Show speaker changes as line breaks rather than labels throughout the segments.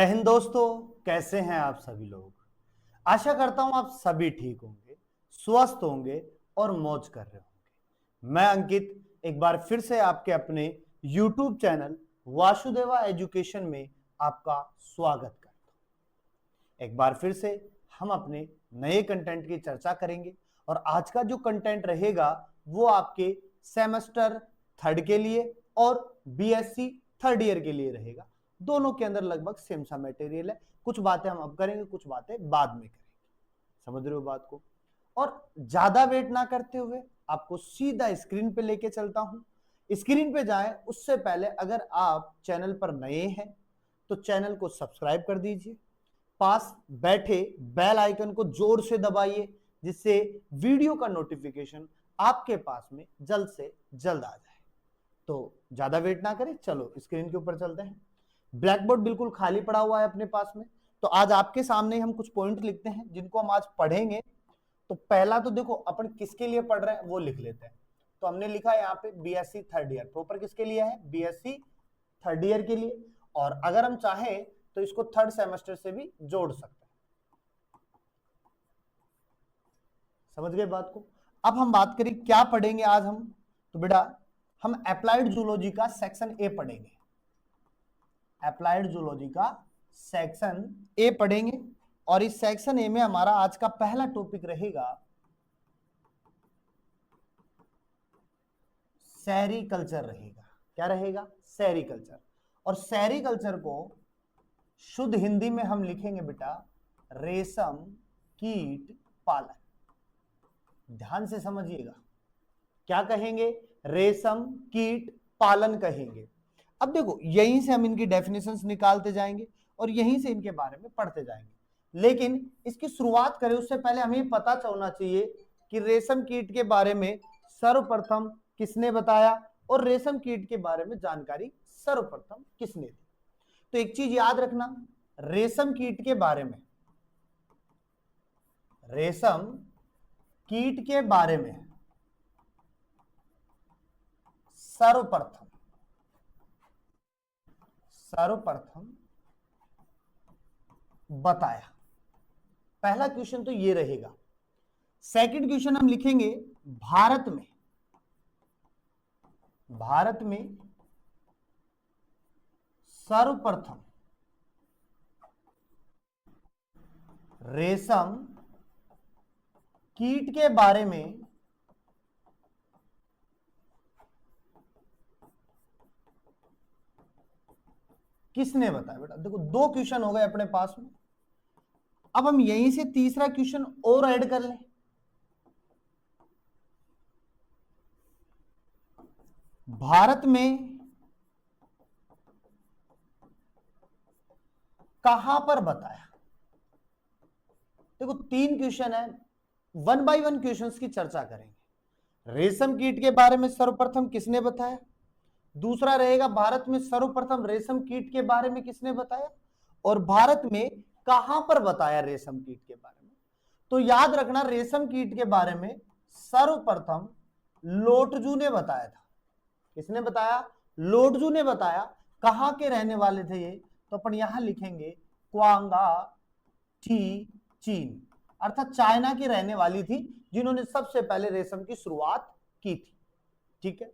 जय हिंद दोस्तों, कैसे हैं आप सभी लोग। आशा करता हूं आप सभी ठीक होंगे, स्वस्थ होंगे और मौज कर रहे होंगे। मैं अंकित एक बार फिर से आपके अपने YouTube चैनल वासुदेवा एजुकेशन में आपका स्वागत करता हूं। एक बार फिर से हम अपने नए कंटेंट की चर्चा करेंगे और आज का जो कंटेंट रहेगा वो आपके सेमेस्टर थर्ड के लिए और BSc थर्ड ईयर के लिए रहेगा। दोनों के अंदर लगभग सेम सा मटेरियल है। कुछ बातें हम अब करेंगे, कुछ बातें बाद में करेंगे। समझ रहे हो बात को। और ज्यादा वेट ना करते हुए आपको सीधा स्क्रीन पे लेके चलता हूं। स्क्रीन पे जाएं उससे पहले अगर आप चैनल पर नए हैं तो चैनल को सब्सक्राइब कर दीजिए। पास बैठे बेल आइकन को जोर से दबाइए जिससे वीडियो का नोटिफिकेशन आपके पास में जल्द से जल्द आ जाए। तो ज्यादा वेट ना करें, चलो स्क्रीन के ऊपर चलते हैं। ब्लैक बोर्ड बिल्कुल खाली पड़ा हुआ है अपने पास में। तो आज आपके सामने हम कुछ पॉइंट लिखते हैं जिनको हम आज पढ़ेंगे। तो पहला तो देखो अपन किसके लिए पढ़ रहे हैं वो लिख लेते हैं। तो हमने लिखा है यहाँ पे BSc थर्ड ईयर। प्रॉपर किसके लिए है? BSc थर्ड ईयर के लिए। और अगर हम चाहें तो इसको थर्ड सेमेस्टर से भी जोड़ सकते हैं। समझ गए बात को। अब हम बात करें क्या पढ़ेंगे आज हम। तो बेटा हम अप्लाइड जूलॉजी का सेक्शन ए पढ़ेंगे। अप्लाइड जूलॉजी का सेक्शन ए पढ़ेंगे और इस सेक्शन ए में हमारा आज का पहला टॉपिक रहेगा सेरीकल्चर रहेगा। क्या रहेगा? सेरीकल्चर। और सेरीकल्चर को शुद्ध हिंदी में हम लिखेंगे बेटा रेशम कीट पालन। ध्यान से समझिएगा, क्या कहेंगे? रेशम कीट पालन कहेंगे। अब देखो यहीं से हम इनकी डेफिनेशंस निकालते जाएंगे और यहीं से इनके बारे में पढ़ते जाएंगे। लेकिन इसकी शुरुआत करें उससे पहले हमें पता चलना चाहिए कि रेशम कीट के बारे में सर्वप्रथम किसने बताया और रेशम कीट के बारे में जानकारी सर्वप्रथम किसने दी। तो एक चीज याद रखना, रेशम कीट के बारे में, रेशम कीट के बारे में सर्वप्रथम बताया। पहला क्वेश्चन तो ये रहेगा। सेकंड क्वेश्चन हम लिखेंगे भारत में सर्वप्रथम रेशम कीट के बारे में किसने बताया। बेटा देखो दो क्वेश्चन हो गए अपने पास में। अब हम यहीं से तीसरा क्वेश्चन और ऐड कर लें। भारत में कहां पर बताया। देखो तीन क्वेश्चन है, वन बाय वन क्वेश्चंस की चर्चा करेंगे। रेशम कीट के बारे में सर्वप्रथम किसने बताया, दूसरा रहेगा भारत में सर्वप्रथम रेशम कीट के बारे में किसने बताया, और भारत में कहां पर बताया रेशम कीट के बारे में। तो याद रखना रेशम कीट के बारे में सर्वप्रथम लोटजू ने बताया था। किसने बताया? लोटजू ने बताया। कहां के रहने वाले थे ये? तो अपन यहां लिखेंगे क्वांगा टी चीन, अर्थात चाइना की रहने वाली थी जिन्होंने सबसे पहले रेशम की शुरुआत की थी। ठीक है।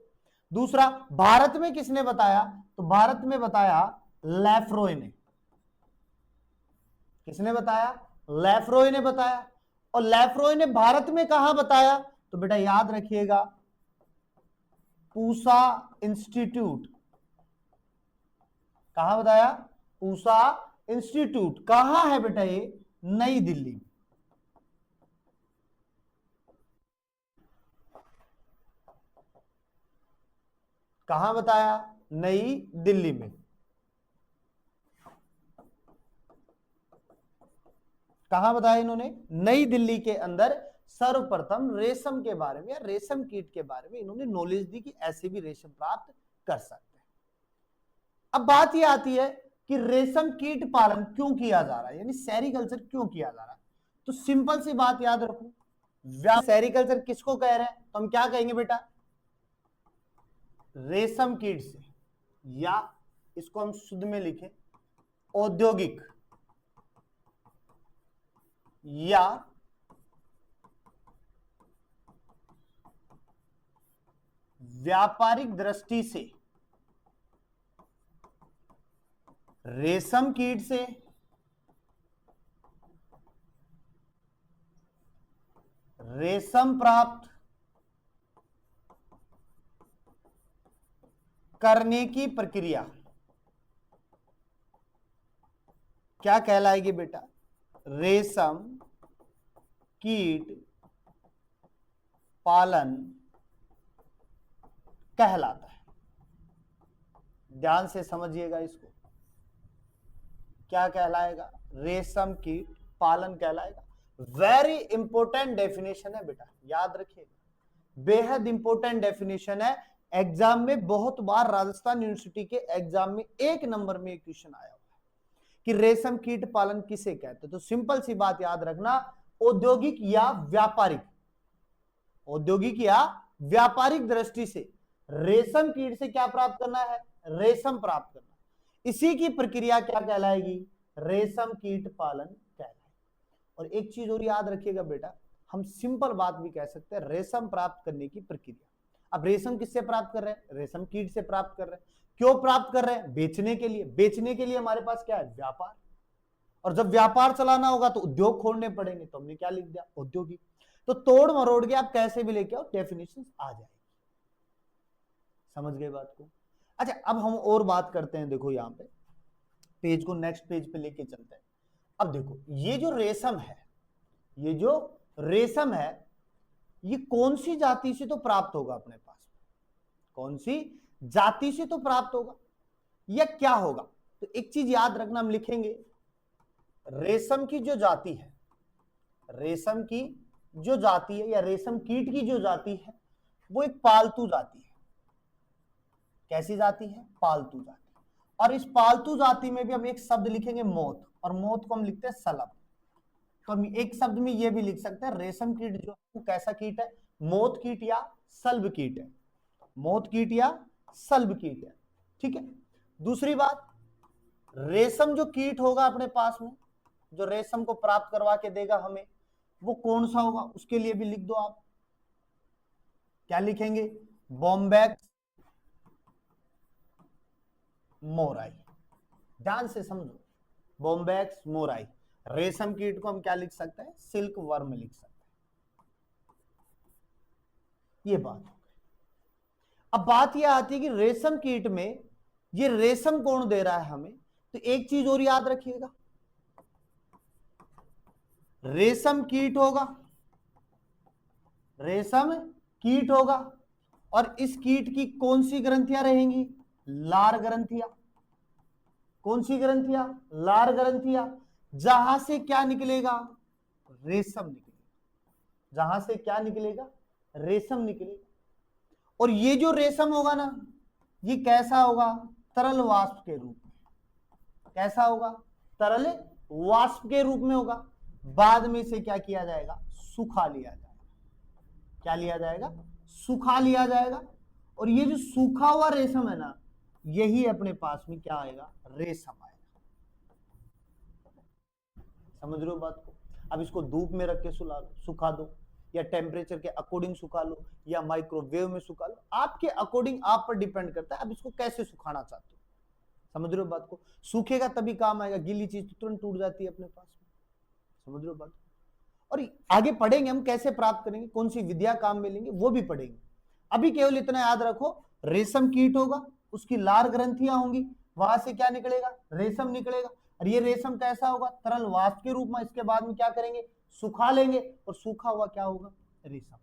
दूसरा भारत में किसने बताया? तो भारत में बताया लैफ्रॉय ने। किसने बताया? लैफ्रॉय ने बताया। और लैफ्रॉय ने भारत में कहां बताया? तो बेटा याद रखिएगा पूसा इंस्टीट्यूट। कहां बताया? पूसा इंस्टीट्यूट। कहां है बेटा ये? नई दिल्ली में। कहां बताया? नई दिल्ली में। कहां बताया इन्होंने? नई दिल्ली के अंदर सर्वप्रथम रेशम के बारे में या रेशम कीट के बारे में इन्होंने नॉलेज दी कि ऐसे भी रेशम प्राप्त कर सकते हैं। अब बात यह आती है कि रेशम कीट पालन क्यों किया जा रहा है, यानी सेरीकल्चर क्यों किया जा रहा है। तो सिंपल सी बात याद रखो, सेरीकल्चर किसको कह रहे हैं? तो हम क्या कहेंगे बेटा? रेशम कीट से, या इसको हम शुद्ध में लिखें औद्योगिक या व्यापारिक दृष्टि से रेशम कीट से रेशम प्राप्त करने की प्रक्रिया क्या कहलाएगी बेटा? रेशम कीट पालन कहलाता है। ध्यान से समझिएगा इसको, क्या कहलाएगा? रेशम कीट पालन कहलाएगा। वेरी इंपॉर्टेंट डेफिनेशन है बेटा, याद रखिएगा, बेहद इंपॉर्टेंट डेफिनेशन है। एग्जाम में बहुत बार राजस्थान यूनिवर्सिटी के एग्जाम में 1 नंबर में क्वेश्चन आया हुआ है कि रेशम कीट पालन किसे कहते हैं। तो सिंपल सी बात याद रखना, औद्योगिक या व्यापारिक, औद्योगिक या व्यापारिक दृष्टि से रेशम कीट से क्या प्राप्त करना है? रेशम प्राप्त करना। इसी की प्रक्रिया क्या कहलाएगी? रेशम कीट पालन कहलाएगी। और एक चीज और याद रखिएगा बेटा, हम सिंपल बात भी कह सकते हैं, रेशम प्राप्त करने की प्रक्रिया। अब रेशम किससे प्राप्त कर रहे हैं? रेशम कीट से प्राप्त कर रहे हैं। क्यों प्राप्त कर रहे हैं? बेचने के लिए। बेचने के लिए हमारे पास क्या है? व्यापार। और जब व्यापार चलाना होगा तो उद्योग खोलने पड़ेंगे, तो हमने क्या लिख दिया? औद्योगिक। तो तोड़ मरोड़ के आप कैसे भी लेके आओ, डेफिनेशन आ जाएगी। समझ गए बात को? अच्छा, अब हम और बात करते हैं। देखो यहां पे पेज को नेक्स्ट पेज पे लेके चलते हैं। अब देखो, ये जो रेशम है, ये जो रेशम है, ये कौन सी जाति से तो प्राप्त होगा अपने पास? कौन सी जाति से तो प्राप्त होगा या क्या होगा? तो एक चीज याद रखना, हम लिखेंगे रेशम की जो जाति है, रेशम की जो जाति है या रेशम कीट की जो जाति है, वो एक पालतू जाति है। कैसी जाति है? पालतू जाति। और इस पालतू जाति में भी हम एक शब्द लिखेंगे मोथ, और मोथ को हम लिखते हैं सलभ। तो हम एक शब्द में ये भी लिख सकते हैं, रेशम कीट जो है कैसा कीट है? मोथ कीट या सल्ब कीट है। मोथ कीट या सल्ब कीट है। ठीक है। दूसरी बात, रेशम जो कीट होगा अपने पास में, जो रेशम को प्राप्त करवा के देगा हमें, वो कौन सा होगा? उसके लिए भी लिख दो आप। क्या लिखेंगे? Bombax mori. ध्यान से समझो, बॉम्बैक्स मोराई। रेशम कीट को हम क्या लिख सकते हैं? सिल्क वर्म लिख सकते हैं। ये बात हो गई। अब बात यह आती है कि रेशम कीट में ये रेशम कौन दे रहा है हमें? तो एक चीज और याद रखिएगा, रेशम कीट होगा, रेशम कीट होगा, और इस कीट की कौन सी ग्रंथियां रहेंगी? लार ग्रंथियां। कौन सी ग्रंथियां? लार ग्रंथियां। जहां से क्या निकलेगा? रेशम निकलेगा। जहां से क्या निकलेगा? रेशम निकलेगा। और ये जो रेशम होगा ना, ये कैसा होगा? तरल वाष्प के रूप में। कैसा होगा? तरल वाष्प के रूप में होगा। बाद में इसे क्या किया जाएगा? सुखा लिया जाएगा। क्या लिया जाएगा? सुखा लिया जाएगा। और ये जो सूखा हुआ रेशम है ना, यही अपने पास में क्या आएगा? रेशम आएगा। समझ रहे हो बात को? अब इसको धूप में रख के सुखा दो, या टेम्परेचर के अकॉर्डिंग सुखा लो, या माइक्रोवेव में सुखा लो, आपके अकॉर्डिंग आप पर डिपेंड करता है अब इसको कैसे सुखाना चाहते हो। समझ रहे हो बात को? सूखेगा तभी काम आएगा, गीली चीज तो तुरंत टूट जाती है अपने पास में। समझ रहे हो बात को? और आगे पढ़ेंगे हम कैसे प्राप्त करेंगे, कौन सी विधिया काम में लेंगे, वो भी पढ़ेंगे। अभी केवल इतना याद रखो, रेशम कीट होगा, उसकी लार ग्रंथियां होंगी, वहां से क्या निकलेगा? रेशम निकलेगा। और ये रेशम कैसा होगा? तरल वाष्प के रूप में। इसके बाद में क्या करेंगे? सुखा लेंगे, और सूखा हुआ क्या होगा? रेशम।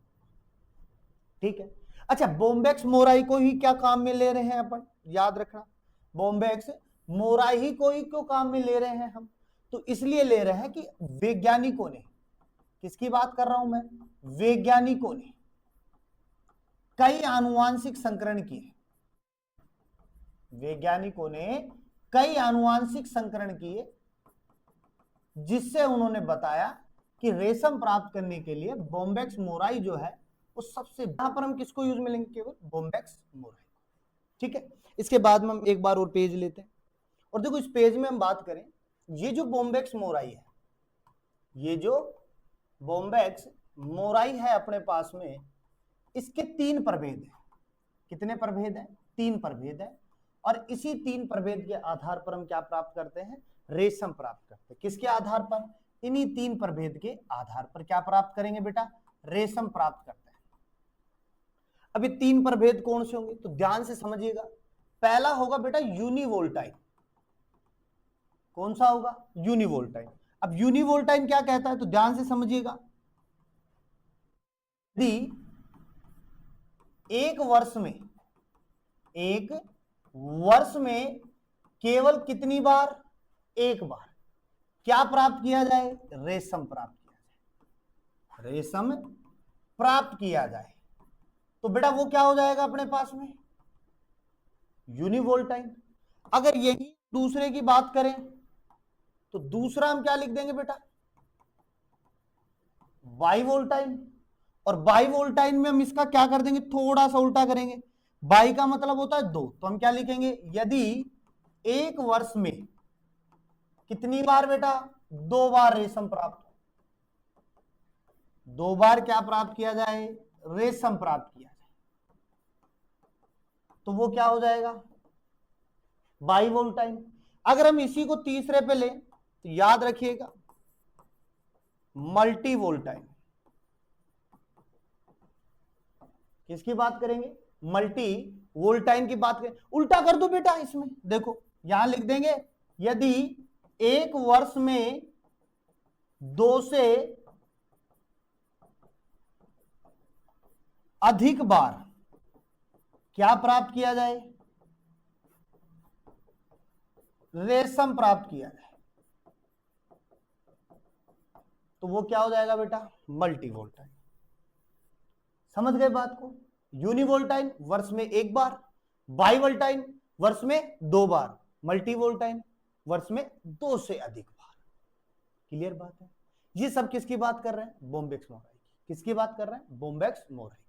ठीक है। अच्छा, बॉम्बैक्स मोराई को ही क्या काम में ले रहे हैं अपन? याद रखना, बॉम्बैक्स मोराई ही को ही क्यों काम में ले रहे हैं हम? तो इसलिए ले रहे हैं कि वैज्ञानिकों ने, किसकी बात कर रहा हूं मैं? वैज्ञानिकों ने कई आनुवांशिक संकरण किए। वैज्ञानिकों ने कई आनुवांशिक संकरण किए, जिससे उन्होंने बताया कि रेशम प्राप्त करने के लिए बॉम्बैक्स मोराई जो है वो सबसे, यहां पर हम किसको यूज में लेंगे? केवल बॉम्बैक्स मोराई। ठीक है। इसके बाद में हम एक बार और पेज लेते हैं, और देखो इस पेज में हम बात करें, ये जो बोम्बैक्स मोराई है, ये जो बोम्बैक्स मोराई है अपने पास में, इसके 3 प्रभेद है। कितने प्रभेद है? 3 प्रभेद है। और इसी 3 प्रभेद के आधार पर हम क्या प्राप्त करते हैं? रेशम प्राप्त करते हैं। किसके आधार पर? इन्हीं 3 प्रभेद के आधार पर क्या प्राप्त करेंगे बेटा? रेशम प्राप्त करते हैं। अभी 3 प्रभेद कौन से होंगे? तो ध्यान से समझिएगा। पहला होगा बेटा यूनिवोल्टाइन। कौन सा होगा? यूनिवोल्टाइन। अब यूनिवोल्टाइन क्या कहता है? तो ध्यान से समझिएगा। यदि एक वर्ष में केवल कितनी बार? एक बार क्या प्राप्त किया जाए? रेशम प्राप्त किया जाए। रेशम प्राप्त किया जाए तो बेटा वो क्या हो जाएगा अपने पास में? यूनिवोल्टाइन। अगर यही दूसरे की बात करें तो दूसरा हम क्या लिख देंगे बेटा? बाइवोल्टाइन। और बाइवोल्टाइन में हम इसका क्या कर देंगे? थोड़ा सा उल्टा करेंगे। बाई का मतलब होता है 2, तो हम क्या लिखेंगे? यदि एक वर्ष में कितनी बार बेटा? 2 बार रेशम प्राप्त, 2 बार क्या प्राप्त किया जाए? रेशम प्राप्त किया जाए, तो वो क्या हो जाएगा? बाइवोल्टाइन। अगर हम इसी को तीसरे पे लें तो याद रखिएगा मल्टीवोल्टाइन। किसकी बात करेंगे? मल्टी वोल्टाइन की बात करें। उल्टा कर दो बेटा इसमें, देखो यहां लिख देंगे यदि एक वर्ष में 2 से अधिक बार क्या प्राप्त किया जाए? रेशम प्राप्त किया जाए, तो वो क्या हो जाएगा बेटा? मल्टीवोल्टाइन। समझ गए बात को? यूनिवोल्टाइन वर्ष में 1 बार, बाइवोल्टाइन वर्ष में 2 बार, मल्टीवोल्टाइन वर्ष में 2 से अधिक बार। क्लियर बात है? ये सब किसकी बात कर रहे हैं? बोम्बैक्स मोराई की। किसकी बात कर रहे हैं? बोम्बैक्स मोराई की।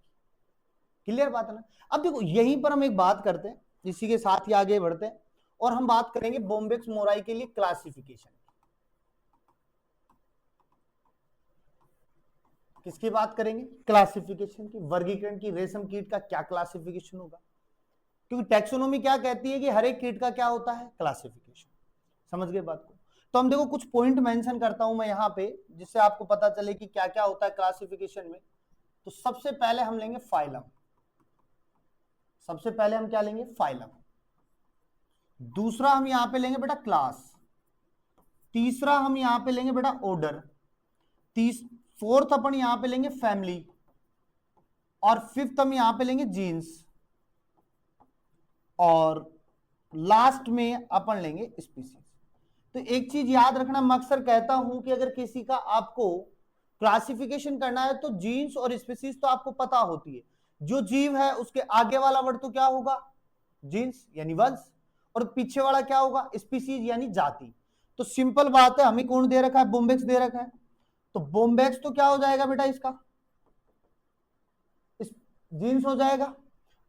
क्लियर बात है ना? अब देखो यहीं पर हम एक बात करते हैं, इसी के साथ ही आगे बढ़ते हैं और हम बात करेंगे बोम्बैक्स मोराई के लिए क्लासिफिकेशन। किसकी बात करेंगे? क्लासिफिकेशन की, वर्गीकरण की। रेशम कीट का क्या क्लासिफिकेशन होगा? क्योंकि टैक्सोनॉमी क्या कहती है कि हर एक कीट का क्या होता है? क्लासिफिकेशन। समझ गए बात को? तो हम देखो कुछ पॉइंट मेंशन करता हूं मैं यहां पे, जिससे आपको पता चले कि क्या क्या होता है क्लासिफिकेशन में। तो सबसे पहले हम लेंगे फाइलम। सबसे पहले हम क्या लेंगे? फाइलम। दूसरा हम यहां पे लेंगे बेटा क्लास। तीसरा हम यहां पे लेंगे बेटा ऑर्डर। फोर्थ अपन यहां पे लेंगे फैमिली। और फिफ्थ हम यहां पे लेंगे जीन्स। और लास्ट में अपन लेंगे स्पीसीज। तो एक चीज याद रखना, मैं अक्सर कहता हूं कि अगर किसी का आपको क्लासिफिकेशन करना है तो जीन्स और स्पीसीज तो आपको पता होती है। जो जीव है उसके आगे वाला वर्ड तो क्या होगा? जीन्स यानी वंश, और पीछे वाला क्या होगा? स्पीसीज यानी जाति। तो सिंपल बात है, हमें कौन दे रखा है? बोम्बैक्स दे रखा है, तो बोम्बैक्स तो क्या हो जाएगा बेटा? इसका जीन्स हो जाएगा,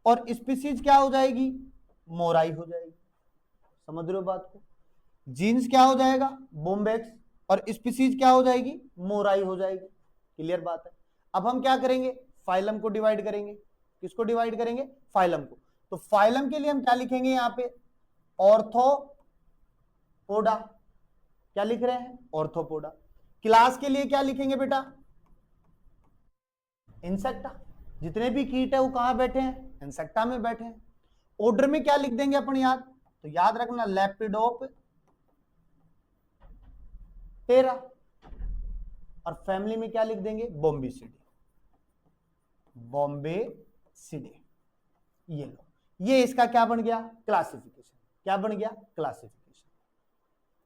और स्पीसीज क्या हो जाएगी? मोराई हो जाएगी। समझ रहे हो बात को? जीन्स क्या हो जाएगा? बोम्बैक्स, और स्पीसीज क्या हो जाएगी? मोराई हो जाएगी। क्लियर बात है? अब हम क्या करेंगे? फाइलम को डिवाइड करेंगे। किसको डिवाइड करेंगे? फाइलम को। तो फाइलम के लिए हम क्या लिखेंगे यहां पे? ऑर्थोपोडा। क्या लिख रहे हैं? ऑर्थोपोडा। क्लास के लिए क्या लिखेंगे बेटा? इंसेक्टा। जितने भी कीट है वो कहां बैठे हैं? इंसेक्टा में बैठे हैं। ऑर्डर में क्या लिख देंगे अपन? याद तो याद रखना, लेपिडोप्टेरा। और फैमिली में क्या लिख देंगे? बोम्बीसिडे। बॉम्बेसिडे। ये लो, ये इसका क्या बन गया? क्लासिफिकेशन। क्या बन गया? क्लासिफिकेशन।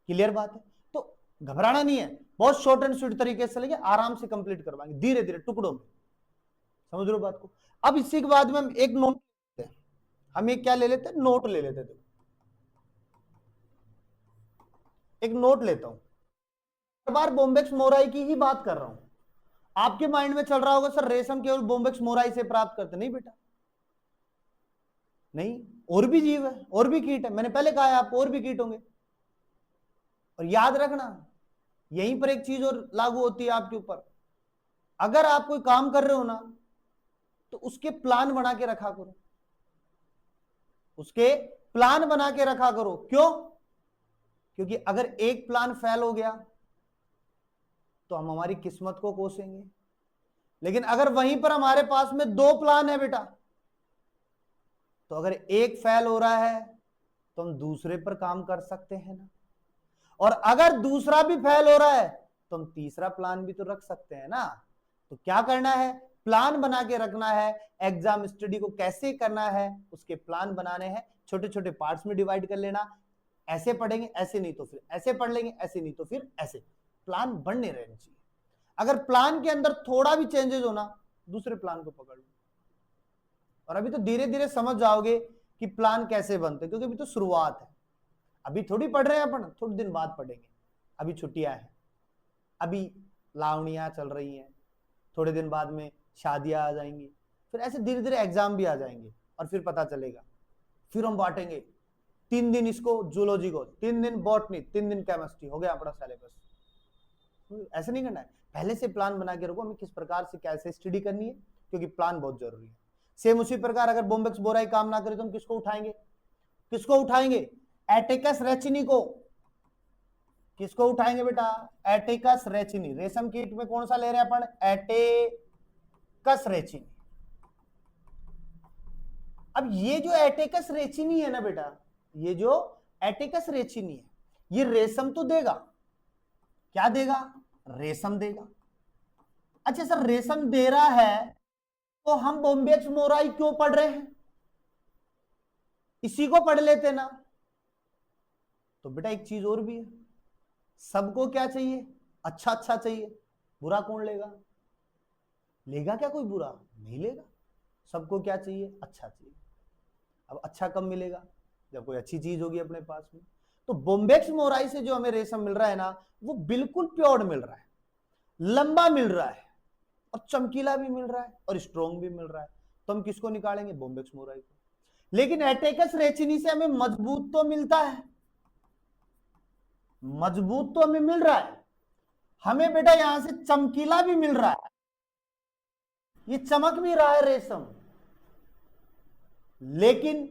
क्लियर बात है? तो घबराना नहीं है, बहुत शॉर्ट एंड स्वीट तरीके से लेके आराम से कंप्लीट करवाएंगे, धीरे धीरे टुकड़ों में। समझ रहे हो बात को? अब इसी के बाद में हम एक नोट लेते हैं। हम एक क्या ले लेते हैं? नोट ले लेते हैं। एक नोट लेता हूं, हर बार बोम्बैक्स मोराई की ही बात कर रहा हूं। आपके माइंड में चल रहा होगा सर रेशम केवल बोम्बैक्स मोराई से प्राप्त करते। नहीं बेटा, नहीं, और भी जीव है, और भी कीट है। मैंने पहले कहा है आपको और भी कीट होंगे। और याद रखना, यहीं पर एक चीज और लागू होती है आपके ऊपर। अगर आप कोई काम कर रहे हो ना, तो उसके प्लान बना के रखा करो, उसके प्लान बना के रखा करो। क्यों? क्योंकि अगर एक प्लान फेल हो गया तो हम हमारी किस्मत को कोसेंगे। लेकिन अगर वहीं पर हमारे पास में 2 प्लान है बेटा, तो अगर एक फेल हो रहा है तो हम दूसरे पर काम कर सकते हैं ना। और अगर दूसरा भी फेल हो रहा है तो हम तीसरा प्लान भी तो रख सकते हैं ना। तो क्या करना है? प्लान बना के रखना है। एग्जाम स्टडी को कैसे करना है उसके प्लान बनाने हैं, छोटे छोटे पार्ट्स में डिवाइड कर लेना। ऐसे पढ़ेंगे, ऐसे नहीं तो फिर ऐसे पढ़ लेंगे, ऐसे नहीं तो फिर ऐसे। प्लान बनने रहने चाहिए। अगर प्लान के अंदर थोड़ा भी चेंजेस हो ना, दूसरे प्लान को पकड़ लो। और अभी तो धीरे धीरे समझ जाओगे कि प्लान कैसे बनते, क्योंकि अभी तो शुरुआत है। अभी थोड़ी पढ़ रहे हैं अपन, थोड़े दिन बाद पढ़ेंगे। अभी छुट्टियां हैं, अभी लावणियां चल रही हैं, थोड़े दिन बाद में शादियां आ जाएंगी, फिर ऐसे धीरे धीरे एग्जाम भी आ जाएंगे और फिर पता चलेगा। फिर हम बांटेंगे 3 दिन इसको जूलॉजी को, 3 दिन बॉटनी, 3 दिन केमिस्ट्री, हो गया अपना सिलेबस। ऐसे नहीं करना है। पहले से प्लान बना के रखो हमें किस प्रकार से कैसे स्टडी करनी है, क्योंकि प्लान बहुत जरूरी है। सेम उसी प्रकार अगर बोम्बेक्स बोराई काम ना करे तो हम किसको उठाएंगे? किसको उठाएंगे? एटिकस रेचिनी को। किसको उठाएंगे बेटा? एटिकस रेचिनी। रेशम कीट में कौन सा ले रहे हैं अपन? एटिकस रेचिनी। अब ये जो एटिकस रेचिनी है ना बेटा, ये जो एटिकस रेचिनी है, ये रेशम तो देगा। क्या देगा? रेशम देगा। अच्छा सर, रेशम दे रहा है तो हम बोम्बेक्स मोराई क्यों पढ़ रहे हैं? इसी को पढ़ लेते ना। तो बेटा एक चीज और भी है, सबको क्या चाहिए? अच्छा अच्छा चाहिए। बुरा कौन लेगा? लेगा क्या कोई बुरा? नहीं लेगा। सबको क्या चाहिए? अच्छा चाहिए। अब अच्छा कब मिलेगा? जब कोई अच्छी चीज होगी अपने पास में। तो बोम्बेक्स मोराई से जो हमें रेशम मिल रहा है ना, वो बिल्कुल प्योर मिल रहा है, लंबा मिल रहा है, और चमकीला भी मिल रहा है, और स्ट्रॉन्ग भी मिल रहा है। तो हम किसको निकालेंगे? बोम्बेक्स मोराई को। लेकिन एटेकस रेचिनी से हमें मजबूत तो मिलता है, मजबूत तो हमें मिल रहा है, हमें बेटा यहां से चमकीला भी मिल रहा है, ये चमक भी रहा है रेशम। लेकिन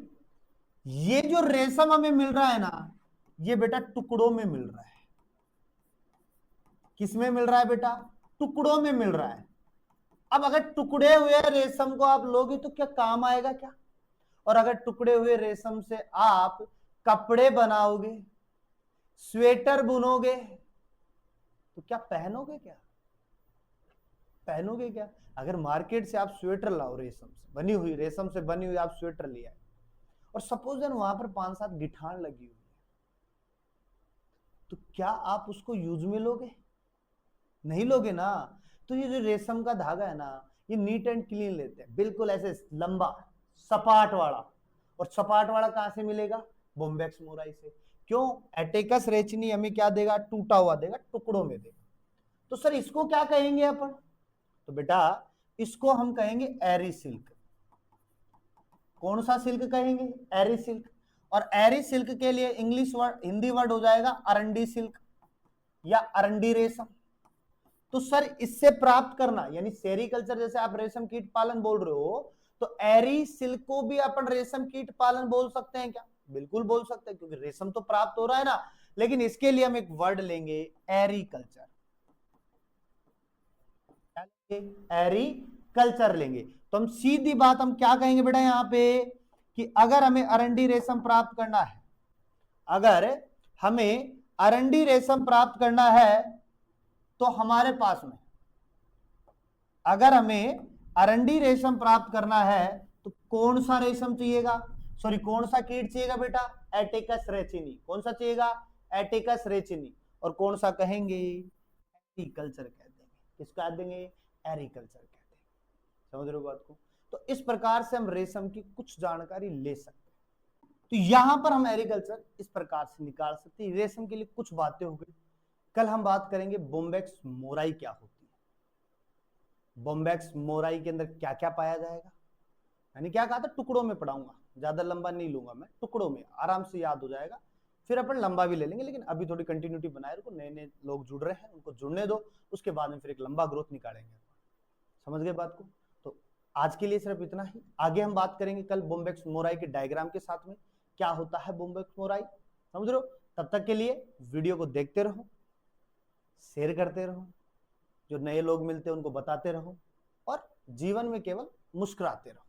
ये जो रेशम हमें मिल रहा है ना, ये बेटा टुकड़ों में मिल रहा है। किसमें मिल रहा है बेटा? टुकड़ों में मिल रहा है। अब अगर टुकड़े हुए रेशम को आप लोगे तो क्या काम आएगा क्या? और अगर टुकड़े हुए रेशम से आप कपड़े बनाओगे, स्वेटर बुनोगे, तो क्या पहनोगे? क्या पहनोगे? क्या? अगर मार्केट से आप स्वेटर लाओ, रेशम से बनी हुई, रेशम से बनी हुई आप स्वेटर ले आए, और सपोज देन वहां पर 5-7 गिठान लगी हुई है, तो क्या आप उसको यूज में लोगे? नहीं लोगे ना। तो ये जो रेशम का धागा है ना, ये नीट एंड क्लीन लेते हैं, बिल्कुल ऐसे लंबा सपाट वाला। और सपाट वाला कहां से मिलेगा? बोम्बेक्स मोराई से। क्यों? एटेकस रेचिनी हमें क्या देगा? टूटा हुआ देगा, टुकड़ों में देगा। तो सर इसको क्या कहेंगे अपन? तो बेटा इसको हम कहेंगे एरी सिल्क। कौन सा सिल्क कहेंगे? एरी सिल्क। और एरी सिल्क के लिए इंग्लिश वर्ड, हिंदी वर्ड हो जाएगा अरंडी सिल्क या अरंडी रेशम। तो सर इससे प्राप्त करना, यानी सेरीकल्चर, जैसे आप रेशम कीट पालन बोल रहे हो, तो एरी सिल्क को भी अपन रेशम कीट पालन बोल सकते हैं क्या? बिल्कुल बोल सकते हैं, क्योंकि रेशम तो प्राप्त हो रहा है ना। लेकिन इसके लिए हम एक वर्ड लेंगे, एरीकल्चर। एरीकल्चर लेंगे। तो हम सीधी बात हम क्या कहेंगे बेटा यहां पे, कि अगर हमें अरंडी रेशम प्राप्त करना है, अगर हमें अरंडी रेशम प्राप्त करना है, तो हमारे पास में, अगर हमें अरंडी रेशम प्राप्त करना है, तो कौन सा रेशम चाहिएगा? सॉरी, कौन सा कीट चाहिएगा बेटा? एटिकस रेचिनी। कौन सा चाहिएगा? एटिकस रेचिनी। और कौन सा कहेंगे? एरीकल्चर कह देंगे। किसको कह देंगे? एरीकल्चर कह देंगे। समझ रहे हो बात को? तो इस प्रकार से हम रेशम की कुछ जानकारी ले सकते हैं। तो यहां पर हम एग्रीकल्चर इस प्रकार से निकाल सकते हैं। रेशम के लिए कुछ बातें हो गई। कल हम बात करेंगे बोम्बेक्स मोराई क्या होती है, बोम्बेक्स मोराई के अंदर क्या क्या पाया जाएगा। यानी क्या कहा था? टुकड़ों में पढ़ाऊंगा, ज्यादा लंबा नहीं लूंगा मैं, टुकड़ों में आराम से याद हो जाएगा। फिर अपन लंबा भी ले लेंगे, लेकिन अभी थोड़ी कंटिन्यूटी बनाए रखो, नए नए लोग जुड़ रहे हैं उनको जुड़ने दो, उसके बाद में फिर एक लंबा ग्रोथ निकालेंगे। समझ गए बात को? तो आज के लिए सिर्फ इतना ही, आगे हम बात करेंगे कल बोम्बेक्स मोराई के डायग्राम के साथ में, क्या होता है बोम्बेक्स मोराई, समझ रहे हो? तब तक के लिए वीडियो को देखते रहो, शेयर करते रहो, जो नए लोग मिलते हैं उनको बताते रहो, और जीवन में केवल मुस्कुराते रहो।